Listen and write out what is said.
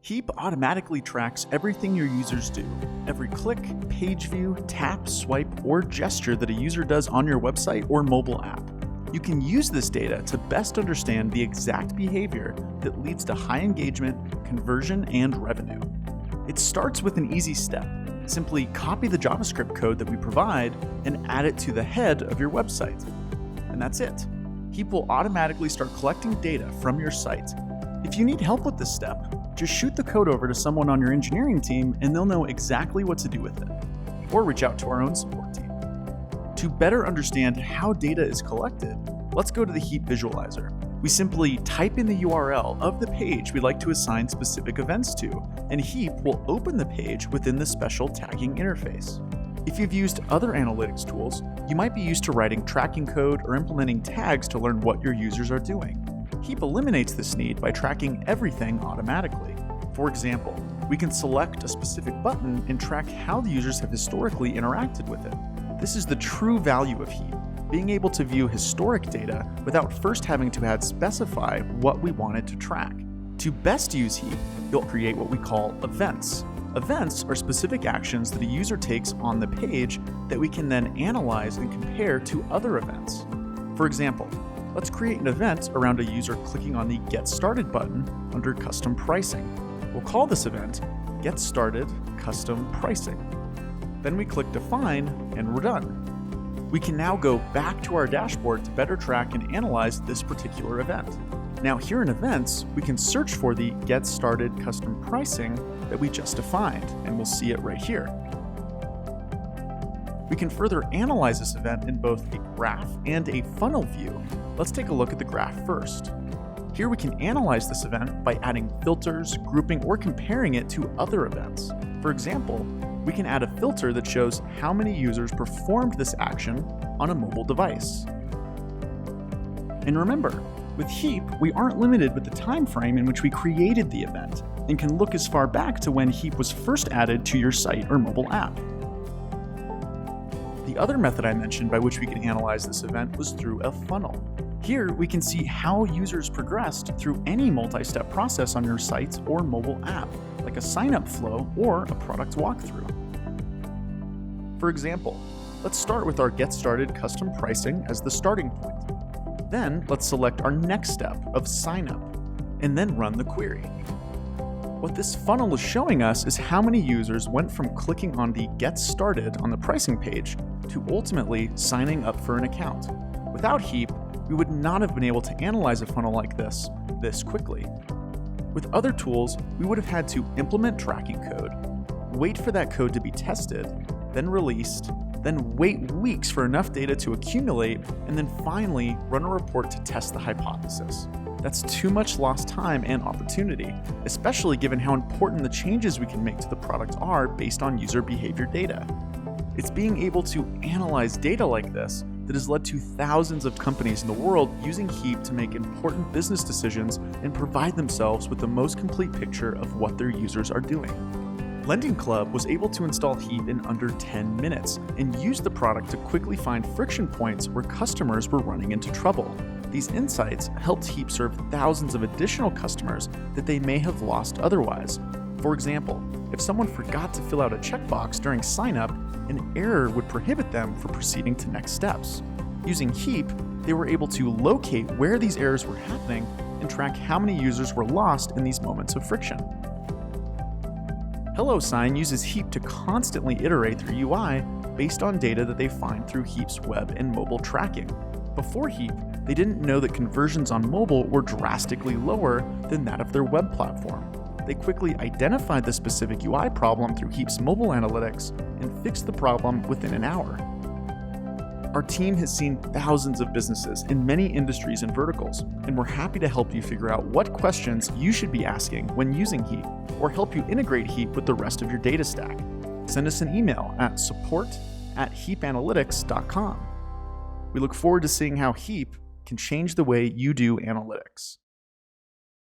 Heap automatically tracks everything your users do. Every click, page view, tap, swipe, or gesture that a user does on your website or mobile app. You can use this data to best understand the exact behavior that leads to high engagement, conversion, and revenue. It starts with an easy step. Simply copy the JavaScript code that we provide and add it to the head of your website. And that's it. Heap will automatically start collecting data from your site. If you need help with this step, just shoot the code over to someone on your engineering team and they'll know exactly what to do with it. Or reach out to our own support team. To better understand how data is collected, let's go to the Heap visualizer. We simply type in the URL of the page we'd like to assign specific events to, and Heap will open the page within the special tagging interface. If you've used other analytics tools, you might be used to writing tracking code or implementing tags to learn what your users are doing. Heap eliminates this need by tracking everything automatically. For example, we can select a specific button and track how the users have historically interacted with it. This is the true value of Heap, being able to view historic data without first having to specify what we wanted to track. To best use Heap, you'll create what we call events. Events are specific actions that a user takes on the page that we can then analyze and compare to other events. For example, let's create an event around a user clicking on the Get Started button under Custom Pricing. We'll call this event Get Started Custom Pricing. Then we click Define and we're done. We can now go back to our dashboard to better track and analyze this particular event. Now here in Events, we can search for the Get Started Custom Pricing that we just defined, and we'll see it right here. We can further analyze this event in both a graph and a funnel view. Let's take a look at the graph first. Here we can analyze this event by adding filters, grouping, or comparing it to other events. For example, we can add a filter that shows how many users performed this action on a mobile device. And remember, with Heap, we aren't limited with the time frame in which we created the event, and can look as far back to when Heap was first added to your site or mobile app. The other method I mentioned by which we can analyze this event was through a funnel. Here, we can see how users progressed through any multi-step process on your site or mobile app, like a sign-up flow or a product walkthrough. For example, let's start with our Get Started Custom Pricing as the starting point. Then, let's select our next step of sign up, and then run the query. What this funnel is showing us is how many users went from clicking on the Get Started on the pricing page to ultimately signing up for an account. Without Heap, we would not have been able to analyze a funnel like this quickly. With other tools, we would have had to implement tracking code, wait for that code to be tested, then released, then wait weeks for enough data to accumulate, and then finally run a report to test the hypothesis. That's too much lost time and opportunity, especially given how important the changes we can make to the product are based on user behavior data. It's being able to analyze data like this that has led to thousands of companies in the world using Heap to make important business decisions and provide themselves with the most complete picture of what their users are doing. Lending Club was able to install Heap in under 10 minutes and use the product to quickly find friction points where customers were running into trouble. These insights helped Heap serve thousands of additional customers that they may have lost otherwise. For example, if someone forgot to fill out a checkbox during sign-up, an error would prohibit them from proceeding to next steps. Using Heap, they were able to locate where these errors were happening and track how many users were lost in these moments of friction. HelloSign uses Heap to constantly iterate their UI based on data that they find through Heap's web and mobile tracking. Before Heap, they didn't know that conversions on mobile were drastically lower than that of their web platform. They quickly identified the specific UI problem through Heap's mobile analytics and fixed the problem within an hour. Our team has seen thousands of businesses in many industries and verticals, and we're happy to help you figure out what questions you should be asking when using Heap, or help you integrate Heap with the rest of your data stack. Send us an email at support@heapanalytics.com. We look forward to seeing how Heap can change the way you do analytics.